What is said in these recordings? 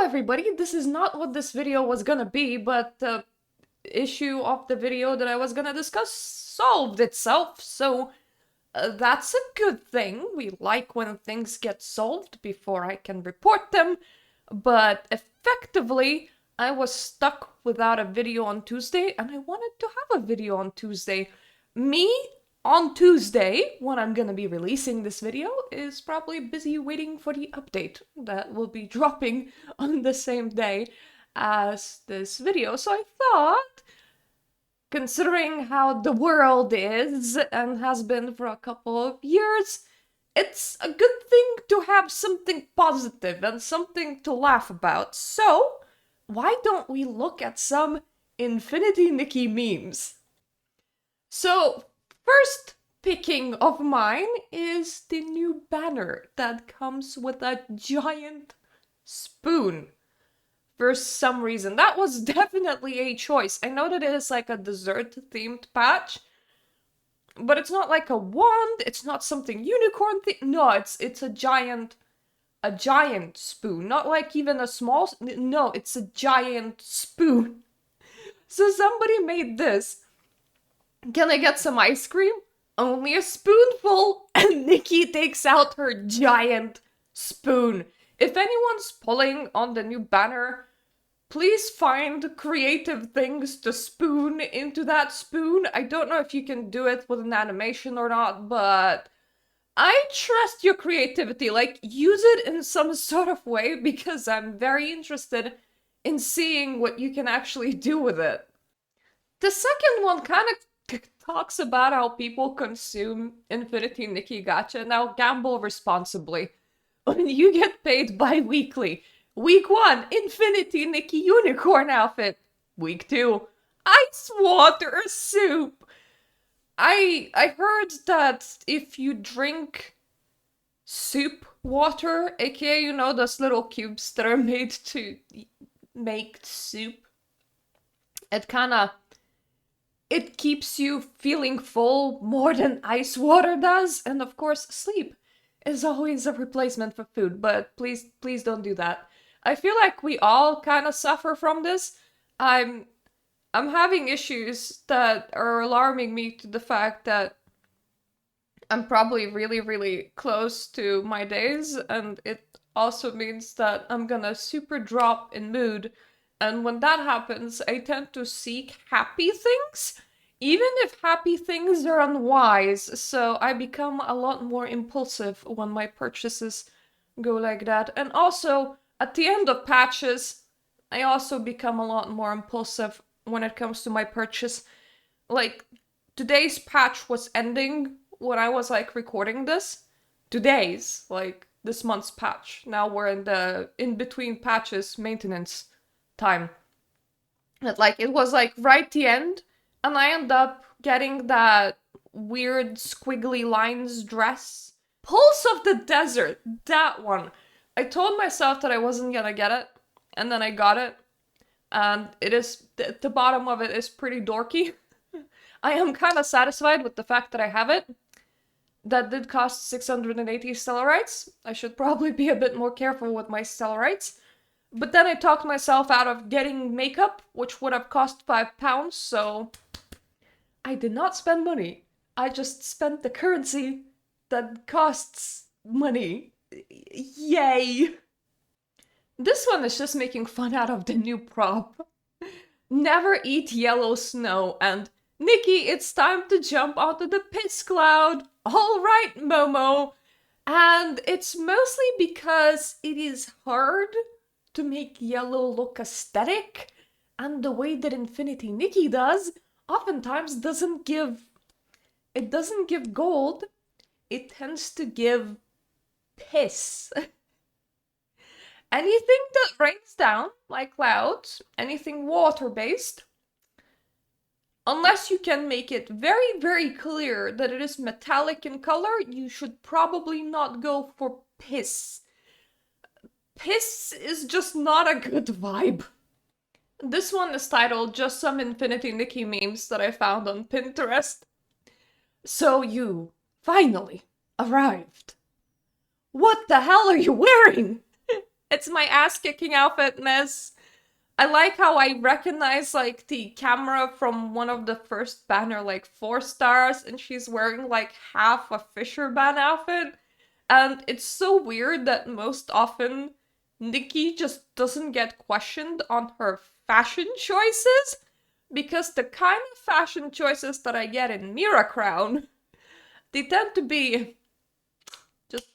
everybody, this is not what this video was gonna be, but the issue of the video that I was gonna discuss solved itself, so that's a good thing. We like when things get solved before I can report them, but effectively, I was stuck without a video on Tuesday, and I wanted to have a video on Tuesday. Me, on Tuesday, when I'm gonna be releasing this video, is probably busy waiting for the update that will be dropping on the same day as this video. So I thought, considering how the world is and has been for a couple of years, it's a good thing to have something positive and something to laugh about. So, why don't we look at some Infinity Nikki memes? So, first picking of mine is the new banner that comes with a giant spoon. For some reason, that was definitely a choice. I know that it is like a dessert-themed patch, but it's not like a wand, it's not something unicorn thing. No, it's a giant spoon, not like even a small, no, it's a giant spoon. So somebody made this. Can I get some ice cream? Only a spoonful, and Nikki takes out her giant spoon. If anyone's pulling on the new banner, please find creative things to spoon into that spoon. I don't know if you can do it with an animation or not, but I trust your creativity. Like, use it in some sort of way, because I'm very interested in seeing what you can actually do with it. The second one kind of talks about how people consume Infinity Nikki Gacha. Now, gamble responsibly. When you get paid bi-weekly, Week 1, Infinity Nikki unicorn outfit. Week 2, ice water soup. I heard that if you drink soup water, aka, you know, those little cubes that are made to make soup, it keeps you feeling full more than ice water does. And of course, sleep is always a replacement for food, but please don't do that. I feel like we all kind of suffer from this. I'm having issues that are alarming me to the fact that I'm probably really close to my days, and it also means that I'm gonna super drop in mood. And when that happens, I tend to seek happy things, even if happy things are unwise. So I become a lot more impulsive when my purchases go like that. And also, at the end of patches, I also become a lot more impulsive when it comes to my purchase. Like, today's patch was ending when I was like recording this. Today's, like, this month's patch. Now we're in the in-between patches maintenance time. That, like, it was like right the end, and I end up getting that weird squiggly lines dress. Pulse of the Desert, that one. I told myself that I wasn't gonna get it, and then I got it, and it is, the bottom of it is pretty dorky. I am kind of satisfied with the fact that I have it. That did cost 680 stellarites. I should probably be a bit more careful with my stellarites. But then I talked myself out of getting makeup, which would have cost £5, so I did not spend money. I just spent the currency that costs money. Yay! This one is just making fun out of the new prop. Never eat yellow snow, and Nikki, it's time to jump onto the piss cloud. All right, Momo. And it's mostly because it is hard to make yellow look aesthetic, and the way that Infinity Nikki does oftentimes doesn't give gold, it tends to give piss. Anything that rains down, like clouds, anything water-based, unless you can make it very clear that it is metallic in color, you should probably not go for piss. Piss is just not a good vibe. This one is titled Just Some Infinity Nikki Memes that I found on Pinterest. So you finally arrived. What the hell are you wearing? It's my ass-kicking outfit, Miss. I like how I recognize like the camera from one of the first banner, like 4 stars, and she's wearing like half a fisherman outfit. And it's so weird that most often Nikki just doesn't get questioned on her fashion choices, because the kind of fashion choices that I get in Mirta Crown, they tend to be just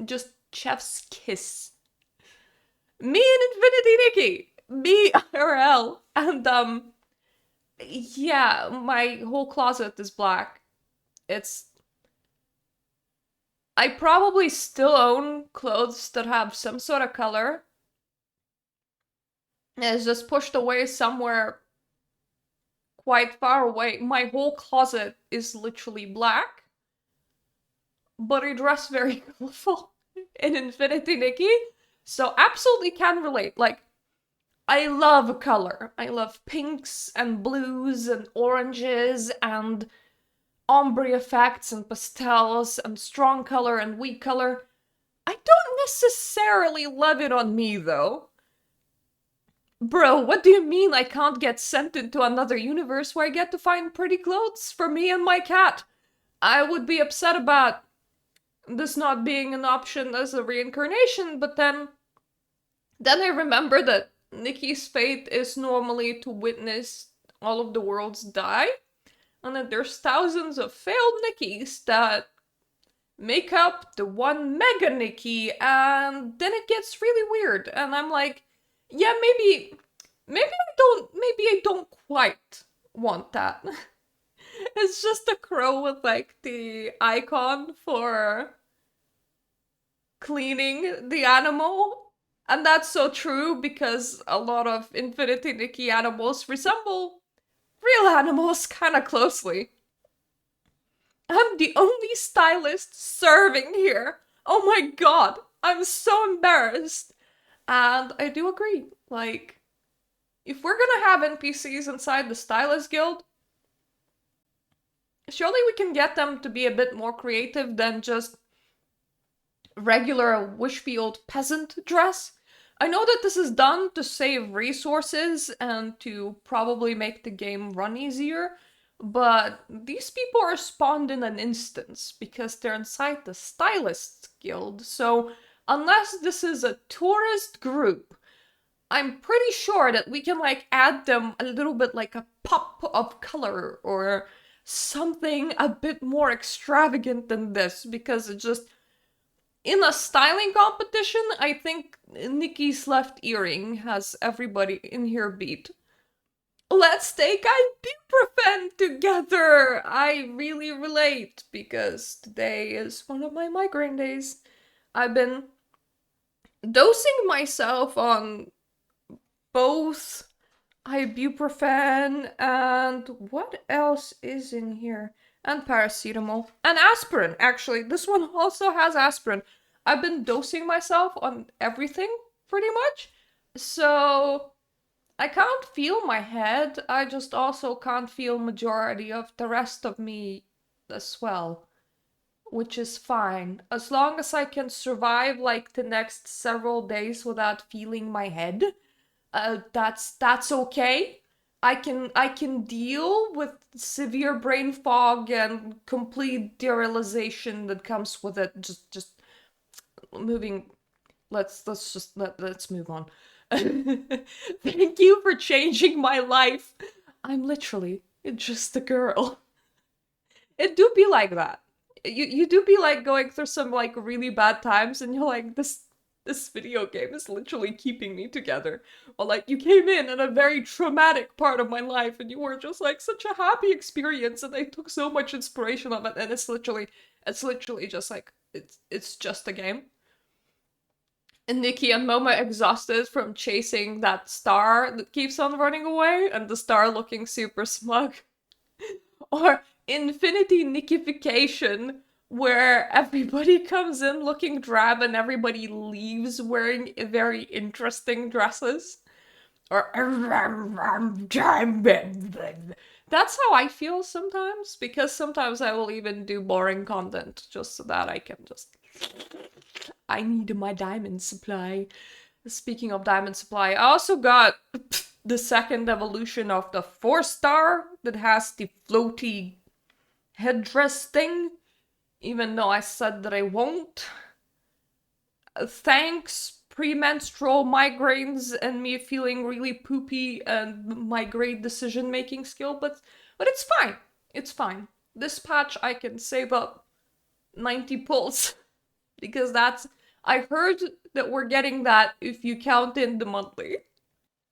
just chef's kiss. Me and Infinity Nikki, me IRL, and yeah, my whole closet is black. It's I probably still own clothes that have some sort of color. It's just pushed away somewhere quite far away. My whole closet is literally black, but I dress very colorful in Infinity Nikki, so absolutely can relate. Like, I love color. I love pinks and blues and oranges and ombre effects and pastels and strong color and weak color. I don't necessarily love it on me though. Bro, what do you mean I can't get sent into another universe where I get to find pretty clothes for me and my cat? I would be upset about this not being an option as a reincarnation, but then I remember that Nikki's fate is normally to witness all of the worlds die, and that there's thousands of failed Nikkis that make up the one mega Nikki, and then it gets really weird, and I'm like, yeah, maybe I don't quite want that. It's just a crow with like the icon for cleaning the animal. And that's so true because a lot of Infinity Nikki animals resemble real animals kind of closely. I'm the only stylist serving here. Oh my god, I'm so embarrassed. And I do agree. Like, if we're gonna have NPCs inside the Stylist Guild, surely we can get them to be a bit more creative than just regular Wishfield peasant dress. I know that this is done to save resources and to probably make the game run easier, but these people are spawned in an instance because they're inside the Stylist Guild, so unless this is a tourist group, I'm pretty sure that we can like add them a little bit like a pop of color or something a bit more extravagant than this, because it just in a styling competition, I think Nikki's left earring has everybody in here beat. Let's take ibuprofen together! I really relate because today is one of my migraine days. I've been dosing myself on both ibuprofen and what else is in here? And paracetamol. And aspirin, actually. This one also has aspirin. I've been dosing myself on everything, pretty much. So I can't feel my head. I just also can't feel majority of the rest of me as well. Which is fine. As long as I can survive like the next several days without feeling my head, that's okay. I can deal with severe brain fog and complete derealization that comes with it. Just moving. Let's move on. Thank you for changing my life. I'm literally just a girl. It do be like that. You do be like going through some like really bad times, and you're like, this video game is literally keeping me together. Or like you came in at a very traumatic part of my life and you were just like such a happy experience and I took so much inspiration of it, and it's literally just like it's just a game. And Nikki and Moma exhausted from chasing that star that keeps on running away and the star looking super smug. Or Infinity Nickification, where everybody comes in looking drab and everybody leaves wearing very interesting dresses. Or that's how I feel sometimes, because sometimes I will even do boring content just so that I can just I need my diamond supply. Speaking of diamond supply, I also got the second evolution of the 4-star that has the floaty headdress thing, even though I said that I won't. Thanks, premenstrual migraines and me feeling really poopy and my great decision-making skill, but it's fine. It's fine. This patch I can save up 90 pulls because I heard that we're getting that if you count in the monthly.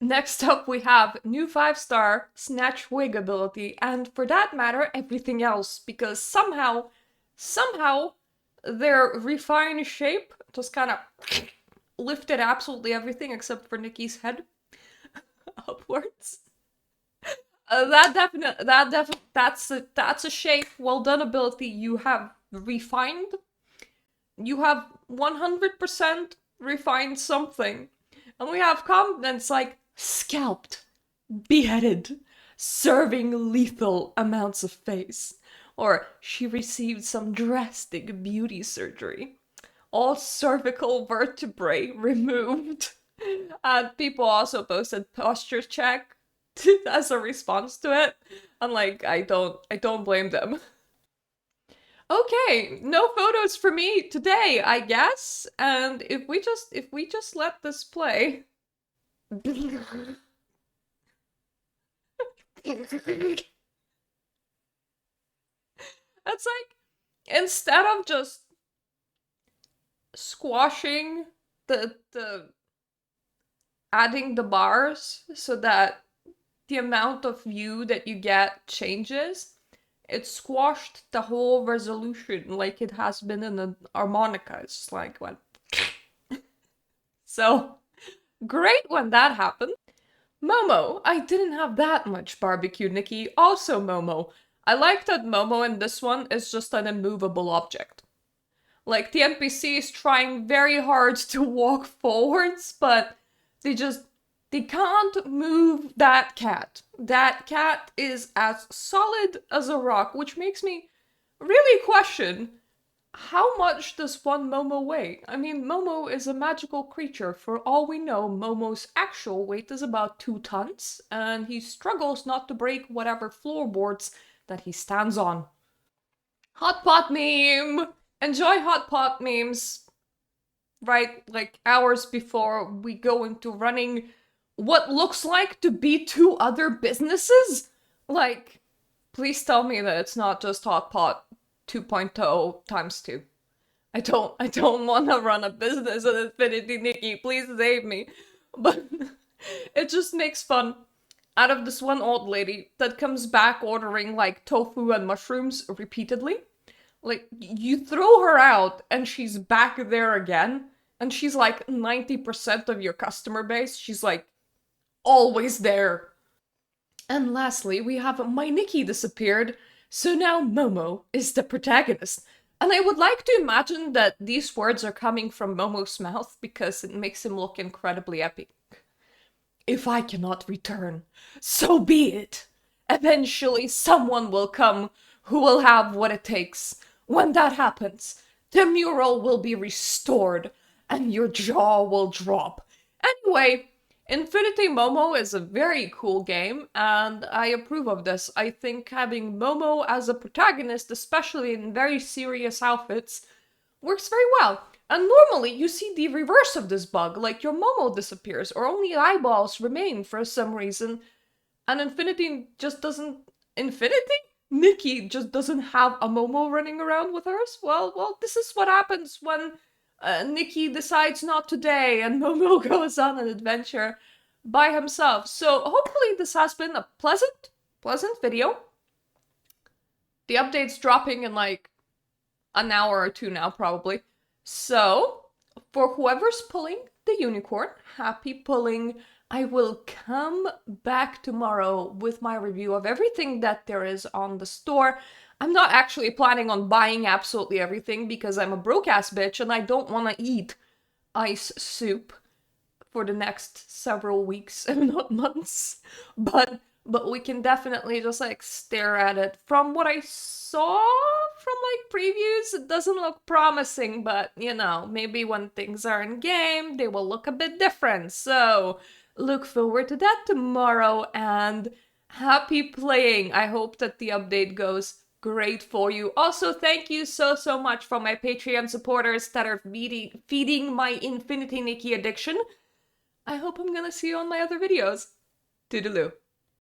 Next up we have new 5-star Snatch Wig ability, and for that matter everything else, because somehow their refined shape just kind of lifted absolutely everything except for Nikki's head upwards. That's a shape. Well done ability. You have refined. You have 100% refined something, and we have confidence like scalped, beheaded, serving lethal amounts of face, or she received some drastic beauty surgery. All cervical vertebrae removed. And people also posted posture check as a response to it. And like, I don't blame them. Okay, no photos for me today, I guess. And if we just let this play. That's like, instead of just squashing the adding the bars so that the amount of view that you get changes, it squashed the whole resolution like it has been in the harmonica. It's just like, what? So, great when that happened. Momo, I didn't have that much barbecue, Nikki. Also Momo. I like that Momo in this one is just an immovable object. Like, the NPC is trying very hard to walk forwards, but they can't move that cat. That cat is as solid as a rock, which makes me really question, how much does one Momo weigh? I mean, Momo is a magical creature. For all we know, Momo's actual weight is about 2 tons, and he struggles not to break whatever floorboards that he stands on. Hot pot meme! Enjoy hot pot memes, right? Like hours before we go into running what looks like to be 2 other businesses? Like, please tell me that it's not just hot pot 2.0 times 2. I don't want to run a business at Infinity Nikki. Please save me. But it just makes fun out of this one old lady that comes back ordering like tofu and mushrooms repeatedly. Like, you throw her out and she's back there again, and she's like 90% of your customer base. She's like always there. And lastly, we have My Nikki disappeared, so now Momo is the protagonist. And I would like to imagine that these words are coming from Momo's mouth because it makes him look incredibly epic. If I cannot return, so be it. Eventually someone will come who will have what it takes. When that happens, the mural will be restored and your jaw will drop. Anyway, Infinity Momo is a very cool game, and I approve of this. I think having Momo as a protagonist, especially in very serious outfits, works very well. And normally you see the reverse of this bug, like your Momo disappears, or only eyeballs remain for some reason, and Infinity just doesn't... Infinity? Nikki just doesn't have a Momo running around with hers? Well, this is what happens when Nikki decides not today and Momo goes on an adventure by himself. So hopefully this has been a pleasant video. The update's dropping in like an hour or 2 now, probably. So, for whoever's pulling the unicorn, happy pulling. I will come back tomorrow with my review of everything that there is on the store. I'm not actually planning on buying absolutely everything because I'm a broke-ass bitch and I don't want to eat ice soup for the next several weeks, if not months. But but we can definitely just like stare at it. From what I saw from like previews, it doesn't look promising, but you know, maybe when things are in game, they will look a bit different. So look forward to that tomorrow, and happy playing. I hope that the update goes great for you. Also, thank you so much for my Patreon supporters that are feeding my Infinity Nikki addiction. I hope I'm gonna see you on my other videos. Toodaloo.